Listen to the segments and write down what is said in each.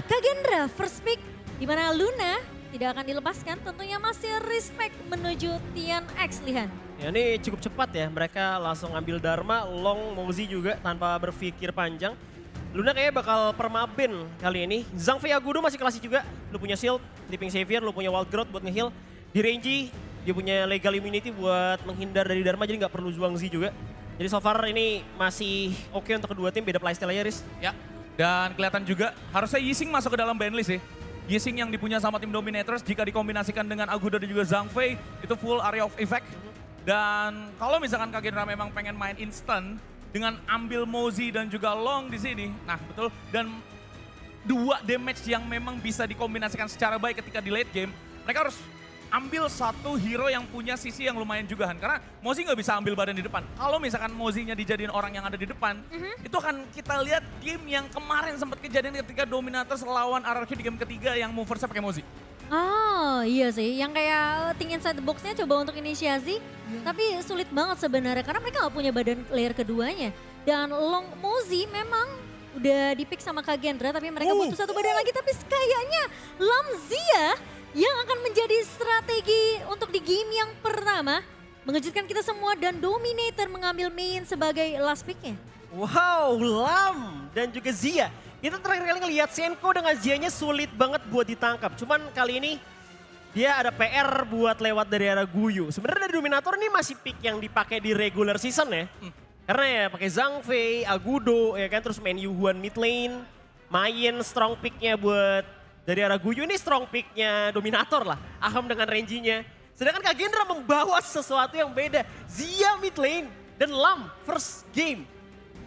Kagendra first pick di mana Luna tidak akan dilepaskan, tentunya masih respect menuju Tian X, Lihan. Ya ini cukup cepat ya, mereka langsung ambil Dharma, Long, Mozi juga tanpa berpikir panjang. Luna kayaknya bakal permaben kali ini. Zhang Fei Agudo masih klasik juga, lu punya shield, Leaping Savior, lu punya Wild Growth buat nge-heal. Di Renji, dia punya Legal Immunity buat menghindar dari Dharma, jadi nggak perlu Zhuangzi juga. Jadi so far ini masih oke untuk kedua tim, beda playstyle aja Riz. Ya, dan kelihatan juga harusnya Yixing masuk ke dalam banlist sih. Yixing yang dipunya sama tim Dominators jika dikombinasikan dengan Agudo dan juga Zhang Fei itu full area of effect. Dan kalau misalkan Kagendra memang pengen main instant dengan ambil Mozi dan juga Long di sini, nah betul, dan dua damage yang memang bisa dikombinasikan secara baik ketika di late game, mereka harus ambil satu hero yang punya sisi yang lumayan juga Han. Karena Mozi nggak bisa ambil badan di depan. Kalau misalkan Mozinya dijadiin orang yang ada di depan, itu akan kita lihat game yang kemarin sempat kejadian ketika Dominators lawan RRQ di game ketiga yang moversnya pakai Mozi. Oh iya sih, yang kayak think inside the box-nya coba untuk inisiasi, tapi sulit banget sebenarnya karena mereka nggak punya badan layer keduanya. Dan Long Mozi memang udah di-pick sama Kagendra, tapi mereka butuh satu badan lagi, tapi kayaknya Lamzia yang akan menjadi strategi untuk di game yang pertama, mengejutkan kita semua dan Dominator mengambil main sebagai last pick-nya. Wow, Lam dan juga Zia. Kita terakhir kali ngelihat Senko dengan Zia-nya sulit banget buat ditangkap. Cuman kali ini dia ada PR buat lewat dari arah Guyu. Sebenarnya dari Dominator ini masih pick yang dipakai di regular season ya. Karena ya pakai Zhang Fei, Agudo ya kan, terus main Yuhuan mid lane, main strong picknya buat dari arah Guyu, ini strong picknya Dominator lah. Aham dengan range-nya. Sedangkan Kagendra membawa sesuatu yang beda. Zia mid lane dan Lam first game.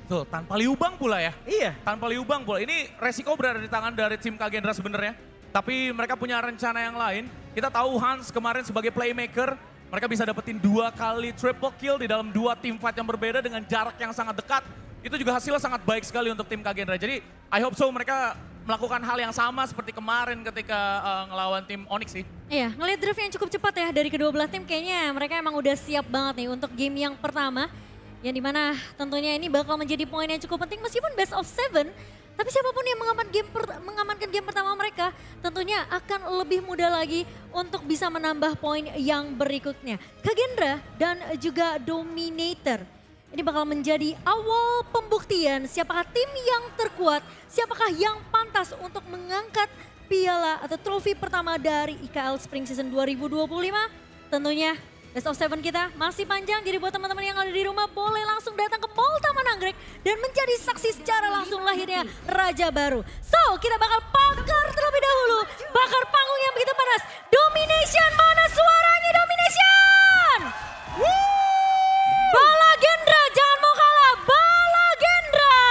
Tuh, tanpa Liubang pula ya. Iya. Tanpa Liubang pula. Ini resiko berada di tangan dari tim Kagendra sebenarnya. Tapi mereka punya rencana yang lain. Kita tahu Hans kemarin sebagai playmaker, mereka bisa dapetin 2 kali triple kill di dalam 2 team fight yang berbeda dengan jarak yang sangat dekat. Itu juga hasilnya sangat baik sekali untuk tim Kagendra. Jadi I hope so mereka melakukan hal yang sama seperti kemarin ketika ngelawan tim Onyx sih. Iya, ngelihat drive yang cukup cepat ya dari kedua belah tim, kayaknya mereka emang udah siap banget nih untuk game yang pertama. Yang dimana tentunya ini bakal menjadi poin yang cukup penting meskipun best of 7. Tapi siapapun yang mengamankan game pertama mereka tentunya akan lebih mudah lagi untuk bisa menambah poin yang berikutnya. Kagendra dan juga Dominator. Ini bakal menjadi awal pembuktian siapakah tim yang terkuat, siapakah yang pantas untuk mengangkat piala atau trofi pertama dari IKL Spring Season 2025. Tentunya Best of 7 kita masih panjang, jadi buat teman-teman yang ada di rumah boleh langsung datang ke Mall Taman Anggrek dan menjadi saksi secara langsung lahirnya Raja Baru. So, kita bakal bakar terlebih dahulu, bakar panggung yang begitu panas. Domination, mana suaranya Domination? Balagendra, jangan mau kalah, Balagendra!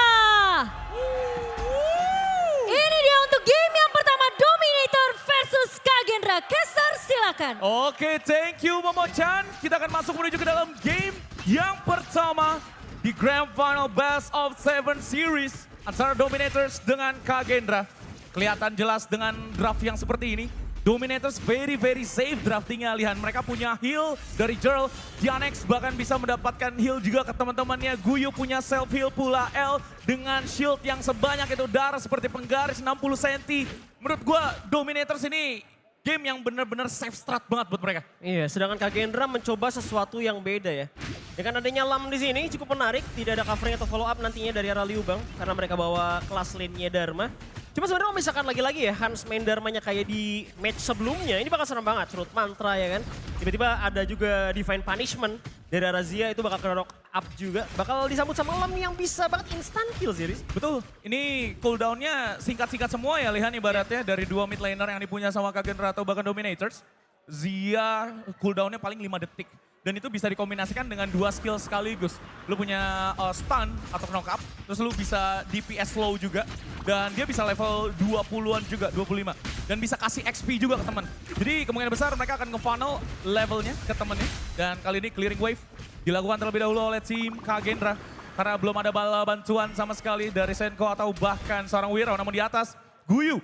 Ini dia untuk game yang pertama, Dominator versus Kagendra. Caster, silakan. Oke, thank you Momo-chan. Kita akan masuk menuju ke dalam game yang pertama di Grand Final Best of 7 Series antara Dominators dengan Kagendra. Kelihatan jelas dengan draft yang seperti ini. Dominators very safe draftingnya, lihat mereka punya heal dari Jerl. Dianex bahkan bisa mendapatkan heal juga ke teman-temannya. Guyu punya self heal pula, L dengan shield yang sebanyak itu, darah seperti penggaris 60 cm. Menurut gua Dominators ini game yang benar-benar safe strat banget buat mereka. Iya, sedangkan Kagendra mencoba sesuatu yang beda ya. Dengan adanya Lam di sini cukup menarik, tidak ada covering atau follow up nantinya dari arah Liubang karena mereka bawa kelas lane-nya Dharma. Cuma sebenarnya kalau misalkan lagi-lagi ya Hans main Dharmanya kayak di match sebelumnya, ini bakal serem banget, Root Mantra ya kan. Tiba-tiba ada juga Divine Punishment dari arah Zia, itu bakal kena knock up juga. Bakal disambut sama Lam yang bisa banget instant kill sih, Riz. Betul, ini cooldown-nya singkat-singkat semua ya Lihan ibaratnya dari 2 mid laner yang dipunya sama Kagendra atau bahkan Dominators. Zia cooldown-nya paling 5 detik. Dan itu bisa dikombinasikan dengan 2 skill sekaligus. Lu punya stun atau knock up, terus lu bisa DPS slow juga. Dan dia bisa level 20-an juga, 25. Dan bisa kasih XP juga ke teman. Jadi kemungkinan besar mereka akan nge-funnel levelnya ke temennya. Dan kali ini clearing wave dilakukan terlebih dahulu oleh tim Kagendra. Karena belum ada bala bantuan sama sekali dari Senko atau bahkan seorang Wiro. Namun di atas, Guyu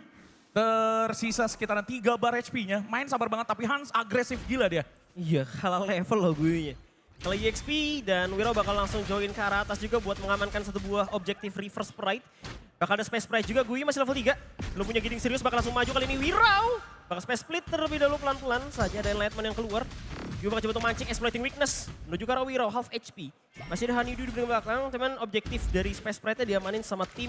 tersisa sekitaran 3 bar HP-nya. Main sabar banget tapi Hans agresif gila dia. Iya, kalah level loh Guyunya. Kalau EXP dan Wiro bakal langsung join ke arah atas juga buat mengamankan satu buah objektif Reverse Pride. Bakal ada space sprite juga, Guyu masih level 3. Belum punya gidding serius, bakal langsung maju kali ini Wirau. Bakal space split terlebih dahulu pelan-pelan saja, ada Enlightenment yang keluar. Guyu bakal coba untuk mancing, exploiting weakness. Menuju ke arah Wirau, half HP. Masih ada Honeydew di belakang, teman objektif dari space sprite-nya diamanin sama tim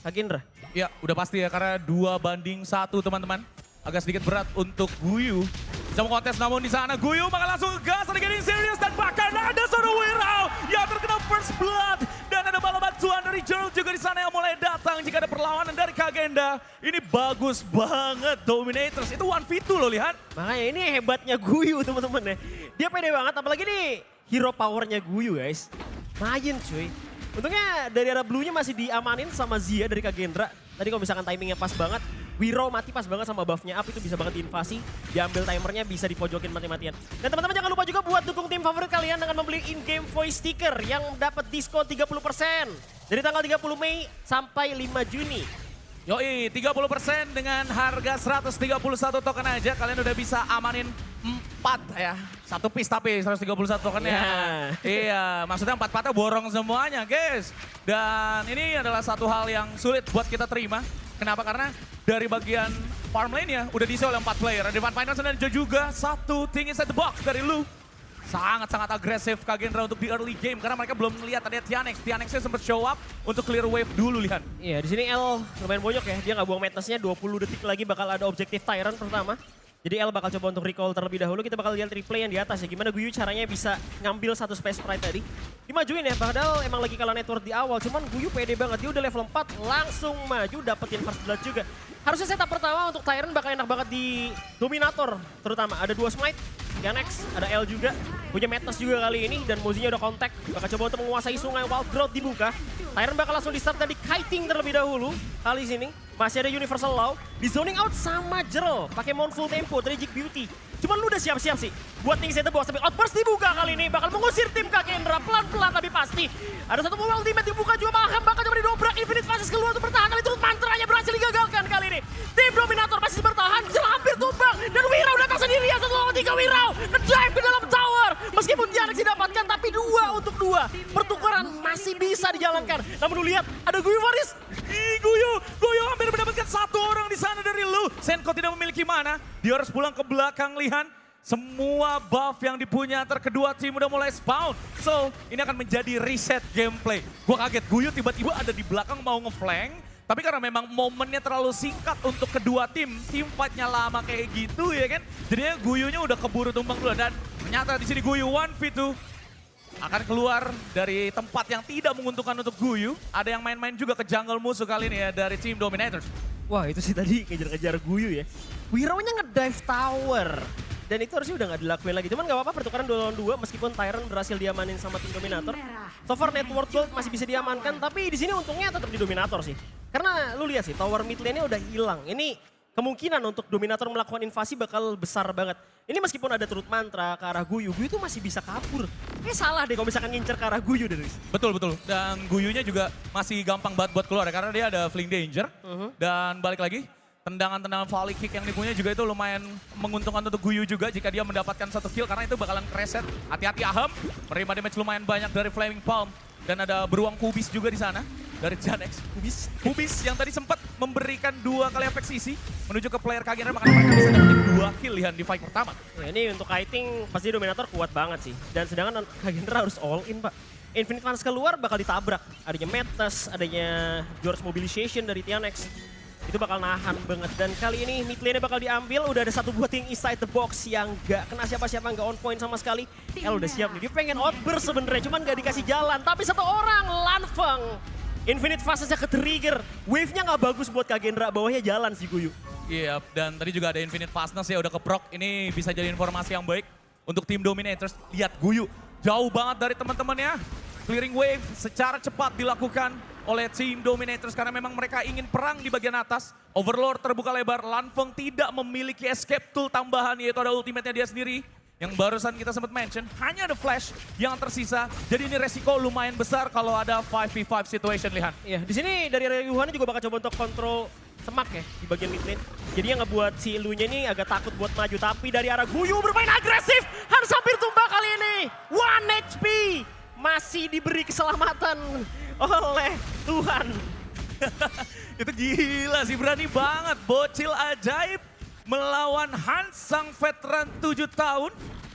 Kagendra. Ya, udah pasti ya, karena 2-1 teman-teman. Agak sedikit berat untuk Guyu. Bisa kontes, namun di sana Guyu bakal langsung gas, ada getting serious, dan bahkan ada seorang Wirau yang terkena first blood. Dan ada bala bantuan dari Gerald juga di sana yang mulai datang jika ada perlawanan dari Kagenda. Ini bagus banget Dominators, itu 1v2 loh, lihat. Makanya ini hebatnya Guyu teman-teman ya. Dia pede banget, apalagi nih hero powernya Guyu guys. Main cuy. Untungnya dari arah blue-nya masih diamanin sama Zia dari Kagendra. Tadi kalau misalkan timingnya pas banget, Wirau mati pas banget sama buff-nya up, itu bisa banget diinvasi. Diambil timernya, bisa dipojokin mati-matian. Dan teman-teman jangan lupa juga buat dukung tim favorit kalian dengan membeli in-game voice sticker yang dapat diskon 30% dari tanggal 30 Mei sampai 5 Juni. Yoi, 30% dengan harga 131 token aja. Kalian udah bisa amanin 4 ya. Satu piece tapi 131 tokennya. Yeah. Iya, maksudnya 4 patah borong semuanya guys. Dan ini adalah satu hal yang sulit buat kita terima. Kenapa? Karena dari bagian farm lane-nya udah diisi oleh 4 player. Ada Van Finance dan juga satu thing inside the box dari Lu. Sangat-sangat agresif Kagendra untuk di early game karena mereka belum melihat ada Tianex. Tianexnya sempat show up untuk clear wave dulu, lihat. Iya, di sini L lumayan bonyok ya. Dia nggak buang madness-nya, 20 detik lagi bakal ada objektif Tyrant pertama. Jadi L bakal coba untuk recall terlebih dahulu. Kita bakal lihat replay yang di atas ya. Gimana Guyu caranya bisa ngambil satu space sprite tadi. Dimajuin ya, padahal emang lagi kalah network di awal. Cuman Guyu pede banget, dia udah level 4 langsung maju dapetin first blood juga. Harusnya setup pertama untuk Tyrant bakal enak banget di Dominator. Terutama ada 2 smite, Tianex, ada L juga. Punya madness juga kali ini dan Mozinya udah kontak. Bakal coba untuk menguasai sungai, Wild Growth dibuka. Tyrant bakal langsung di-start dari kiting terlebih dahulu. Kali sini masih ada Universal Law. Di zoning out sama Jerl. Pakai Mount Full Tempo, Tragic Beauty. Cuman lu udah siap-siap sih buat tinggi set box, tapi Outburst dibuka kali ini. Bakal mengusir tim Kagendra pelan-pelan tapi pasti. Ada satu mobil ultimate dibuka juga, bahkan bakal coba didobrak. Infinite Phases keluar untuk bertahan, tapi turut mantranya berhasil digagalkan kali ini. Tim Dominator masih bertahan, Jerl hampir tumbang. Dan Wirau datang sendirian, 1 lawan 3 Wirau. Nge-dive ke dalam tower. Meskipun Tianex didapatkan, tapi 2 untuk 2. Pertukaran masih bisa dijalankan. Namun lu lihat, ada Guyu Faris. Guyu hampir mendapatkan 1 orang di sana dari Lu. Senko tidak memiliki mana, dia harus pulang ke belakang, lihat. Semua buff yang dipunya kedua tim udah mulai spawn. So, ini akan menjadi reset gameplay. Gue kaget, Guyu tiba-tiba ada di belakang mau nge-flank. Tapi karena memang momennya terlalu singkat untuk kedua tim fight-nya lama kayak gitu ya kan. Jadinya Guyunya udah keburu tumbang dulu. Dan ternyata di sini Guyu 1v2 akan keluar dari tempat yang tidak menguntungkan untuk Guyu. Ada yang main-main juga ke jungle musuh kali ini ya dari tim Dominators. Wah itu sih tadi kejar-kejar Guyu ya. Wiraunya nge-dive tower. Dan itu harusnya udah gak dilakuin lagi. Cuman gak apa-apa pertukaran 2 lawan 2 meskipun Tyrant berhasil diamanin sama tim Dominator. So far network gold masih bisa diamankan, tapi di sini untungnya tetap di Dominator sih. Karena lu lihat sih tower mid lane-nya udah hilang. Ini kemungkinan untuk Dominator melakukan invasi bakal besar banget. Ini meskipun ada turut mantra ke arah Guyu, Guyu tuh masih bisa kabur. Salah deh kalau misalkan ngincer ke arah Guyu dari. Betul. Dan Guyunya juga masih gampang banget buat keluar ya karena dia ada Fling Danger. Dan balik lagi, tendangan-tendangan volley kick yang dipunya juga itu lumayan menguntungkan untuk Guyu juga jika dia mendapatkan 1 kill karena itu bakalan reset. Hati-hati Aham, menerima damage lumayan banyak dari Flaming Palm. Dan ada beruang kubis juga di sana dari Tianex. Kubis yang tadi sempat memberikan 2 kali efek sisi menuju ke player Kagendra, makanya mereka bisa dapetin 2 kill lihat di fight pertama. Ya, ini untuk kiting pasti Dominator kuat banget sih. Dan sedangkan Kagendra harus all in pak. Infinite Fans keluar bakal ditabrak. Adanya Metas, adanya George Mobilization dari Tianex. Itu bakal nahan banget. Dan kali ini mid lane-nya bakal diambil. Udah ada satu buat yang inside the box yang gak kena siapa-siapa, gak on point sama sekali. El udah siap nih. Dia pengen outburst sebenarnya, cuman gak dikasih jalan. Tapi satu orang, Lanfeng. Infinite Phasesnya ke-trigger. Wave-nya gak bagus buat Kagendra, bawahnya jalan sih Guyu. Iya, dan tadi juga ada Infinite Fastness ya udah keprok. Ini bisa jadi informasi yang baik untuk tim Dominators. Lihat Guyu, jauh banget dari teman-temannya. Clearing wave secara cepat dilakukan oleh tim Dominators karena memang mereka ingin perang di bagian atas. Overlord terbuka lebar, Lanfeng tidak memiliki escape tool tambahan yaitu ada ultimate-nya dia sendiri. Yang barusan kita sempat mention, hanya ada flash yang tersisa. Jadi ini resiko lumayan besar kalau ada 5v5 situation, lihat. Iya, di sini dari Yuhan juga bakal coba untuk kontrol semak ya di bagian mid lane. Jadi yang ngebuat si Lunya ini agak takut buat maju. Tapi dari arah Guyu bermain agresif, harus hampir tumbang kali ini. 1 HP, masih diberi keselamatan oleh Tuhan. Itu gila sih, berani banget. Bocil ajaib melawan Hans sang veteran 7 tahun.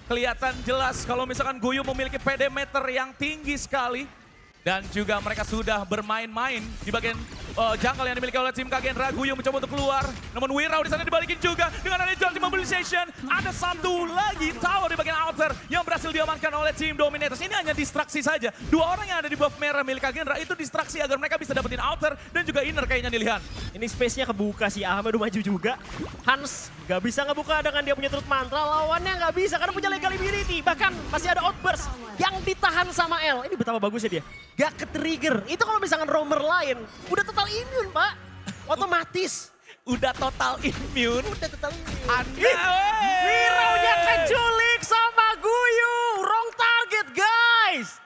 Kelihatan jelas kalau misalkan Guyu memiliki PD meter yang tinggi sekali. Dan juga mereka sudah bermain-main di bagian jangkal yang dimiliki oleh tim Kagenra. Guyu mencoba untuk keluar, namun Wirau di sana dibalikin juga dengan ada Jolty Mobilization. Ada satu lagi tower di bagian outer yang berhasil diamankan oleh tim Dominators. Ini hanya distraksi saja. Dua orang yang ada di buff merah milik Kagenra itu distraksi agar mereka bisa dapetin outer dan juga inner kayaknya dilihat. Ini space-nya kebuka sih, Ahmed udah maju juga. Hans gak bisa ngebuka dengan dia punya Truth Mantra, lawannya gak bisa karena punya legal immunity. Bahkan masih ada outburst yang ditahan sama L. Ini betapa bagusnya dia. Gak ke-trigger. Itu kalau misalkan roamer lain, udah total immune, Pak. Otomatis. Udah total immune. Udah total immune. Anda, Wiraunya keculik sama Guyu. Wrong target, guys.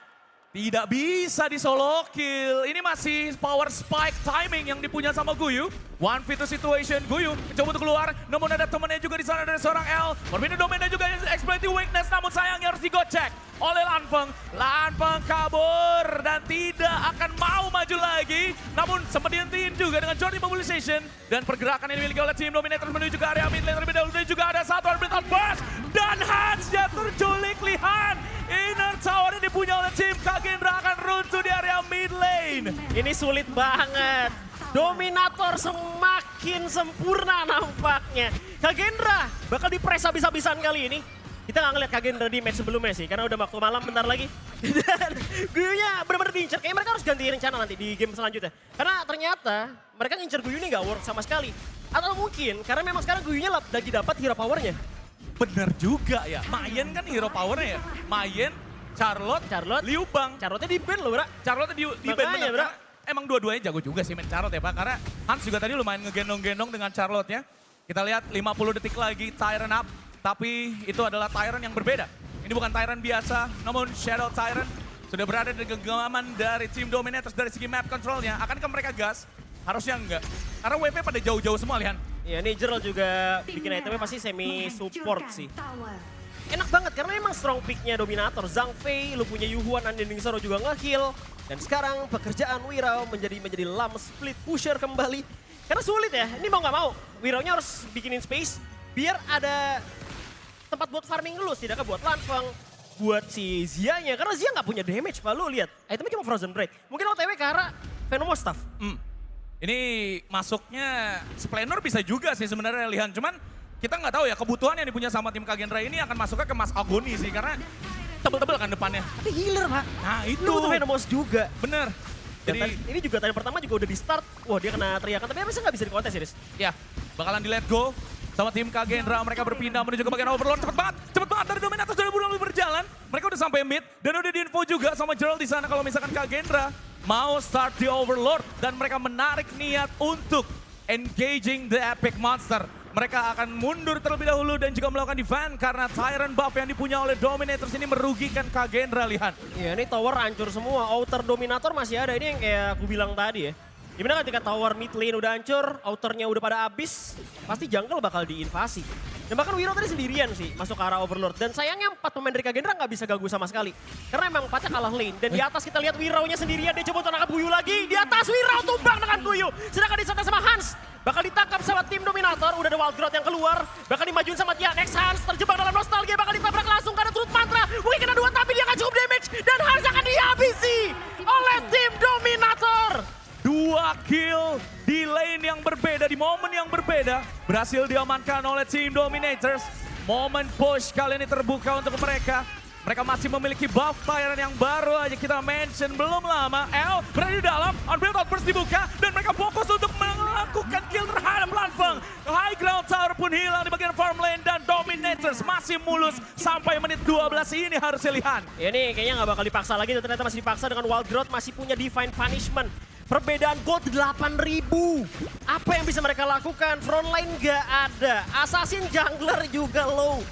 tidak bisa di solo kill. Ini masih power spike timing yang dipunya sama Guyu. 1v2 situation, Guyu mencoba untuk keluar. Namun ada temennya juga di sana dari seorang L. Berbeda domainnya juga yang exploiting weakness. Namun sayangnya harus digocek oleh Lanfeng. Lanfeng kabur dan tidak akan mau maju lagi. Namun sempat dihentiin juga dengan Jolty Mobilization. Dan pergerakan yang dimiliki oleh tim Dominator menuju ke area mid lane terlebih dahulu. Dan juga ada satu Arbit Outburst. Dan Hans jatuh terculik, lihat. Inner tower yang dipunya oleh tim Kagenra akan runtuh di area mid lane. Ini sulit banget. Dominator semakin sempurna nampaknya. Kagendra bakal di-press habis-habisan kali ini. Kita nggak ngeliat Kagendra di match sebelumnya sih, karena udah waktu malam bentar lagi. Dan Guyunya benar-benar diincar. Kayaknya mereka harus ganti rencana nanti di game selanjutnya. Karena ternyata mereka ngincar Guyu ini nggak work sama sekali. Atau mungkin karena memang sekarang Guyunya lagi dapat hero powernya. Bener juga ya, Mayen kan hero powernya ya. Mayen, Charlotte, Liu Bang. Charlotte-nya di-ban loh, Bra. Charlotte di ban Makanya, bener, Bra. karena emang dua-duanya jago juga sih main Charlotte ya Pak. Karena Hans juga tadi lumayan ngegendong-gendong dengan Charlotte-nya. Kita lihat 50 detik lagi Tyrant up. Tapi itu adalah Tyrant yang berbeda. Ini bukan Tyrant biasa, namun Shadow Tyrant sudah berada di genggaman dari tim Dominators dari segi map control-nya. Akankah mereka gas? Harusnya enggak. Karena WP pada jauh-jauh semua, lihat. Iya, ini Gerald juga bikin itemnya pasti semi support sih. Enak banget karena emang strong pick-nya Dominator. Zhang Fei, lu punya Yuhuan, Unending Sorrow juga nge-heal. Dan sekarang pekerjaan Wirau menjadi lam split pusher kembali. Karena sulit ya, ini mau nggak mau. Wirau-nya harus bikinin space biar ada tempat buat farming dulu. Setidaknya buat Lanfeng, buat si Zia-nya. Karena Zia nggak punya damage, Pak. Lu lihat, itemnya cuma Frozen Blade. Mungkin OTW ke arah Venomous Staff. Ini masuknya Splenor bisa juga sih sebenarnya Lihan. Cuman kita nggak tahu ya kebutuhan yang dipunya sama tim Kagenra ini akan masuknya ke Mas Agoni sih. Karena tebel-tebel kan depannya. Tapi healer, Pak. Nah itu. Lu butuh Venomous juga. Bener. Jadi ini juga tadi pertama juga udah di start. Wah, dia kena teriakan. Tapi bisa nggak bisa dikontes ya, Riz? Ya, bakalan di let go sama tim Kagenra. Mereka berpindah menuju ke bagian Overlord. Cepet banget dari Dominator sudah mulai berjalan. Mereka udah sampai mid dan udah diinfo juga sama Gerald di sana kalau misalkan Kagenra mau start di Overlord dan mereka menarik niat untuk engaging the epic monster. Mereka akan mundur terlebih dahulu dan juga melakukan defend karena Tyrant buff yang dipunya oleh Dominators ini merugikan Kagenra, Lihan. Iya, ini tower hancur semua. Outer Dominator masih ada. Ini yang kayak aku bilang tadi ya. Dimana ketika tower mid lane udah hancur, outernya udah pada habis, pasti jungle bakal diinvasi. Dan bahkan Wirau tadi sendirian sih masuk ke arah Overlord. Dan sayangnya 4 pemain dari Kagendra nggak bisa ganggu sama sekali. Karena emang 4-nya kalah lane. Dan di atas kita lihat Wirau-nya sendirian, dia coba untuk nangkap Guyu lagi. Di atas Wirau tumbang dengan Guyu. Sedangkan di sana sama Hans. Bakal ditangkap sama tim Dominator, udah ada Wild Growth yang keluar. Bakal dimajuin sama dia, next Hans terjebak dalam nostalgia. Bakal ditabrak langsung karena Truth Mantra. Mungkin kena 2 tapi dia nggak cukup damage. Dan Hans akan dihabisi oleh tim Dominator. 2 kill di lane yang berbeda, di momen yang berbeda. Berhasil diamankan oleh tim Dominators. Momen push kali ini terbuka untuk mereka. Mereka masih memiliki buff Tyrant yang baru aja kita mention belum lama. L berada di dalam, Unbuilt Outburst dibuka. Dan mereka fokus untuk melakukan kill terhadap Lanfeng. High ground tower pun hilang di bagian farm lane. Dan Dominators masih mulus sampai menit 12 ini harusnya lihat. Ini kayaknya nggak bakal dipaksa lagi, ternyata masih dipaksa dengan Wild Growth, masih punya Divine Punishment. Perbedaan gold 8.000. Apa yang bisa mereka lakukan? Frontline nggak ada. Assassin jungler juga low.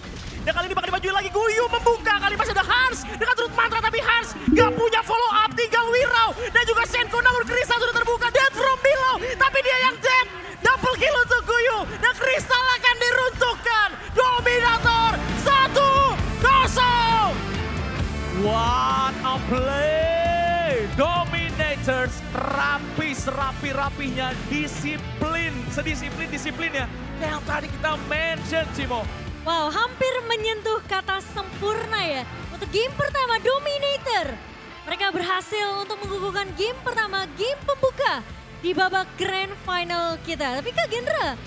Dan kali ini bakal dimajuin lagi. Guyu membuka, kali masih ada Hans dengan Truth Mantra, tapi Hans nggak punya follow up. Tinggal Wirau dan juga Senko, namun Crystal sudah terbuka. Dead from below, tapi dia yang dead. Double kill untuk Guyu dan Crystal akan diruntuhkan. Dominator 1-0. What a play! Dominators rapi serapi-rapihnya disiplin, sedisiplin-disiplinnya yang tadi kita mention, Cimo. Wow, hampir menyentuh kata sempurna ya. Untuk game pertama, Dominator. Mereka berhasil untuk mengukuhkan game pertama, game pembuka di babak Grand Final kita. Tapi Kak Gendra,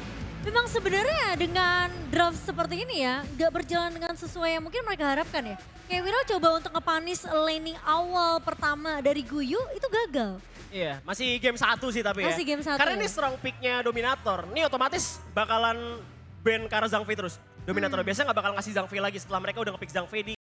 memang sebenarnya dengan draft seperti ini ya, nggak berjalan dengan sesuai yang mungkin mereka harapkan ya. Kayak Wiro coba untuk ngepanis laning awal pertama dari Guyu, itu gagal. Iya, masih game 1 sih tapi ya. Masih game 1 Karena ya. ini strong pick-nya Dominator. Ini otomatis bakalan ban ke arah Zhang Fei terus. Dominator biasanya nggak bakal ngasih Zhang Fei lagi setelah mereka udah nge-pick Zhang Fei di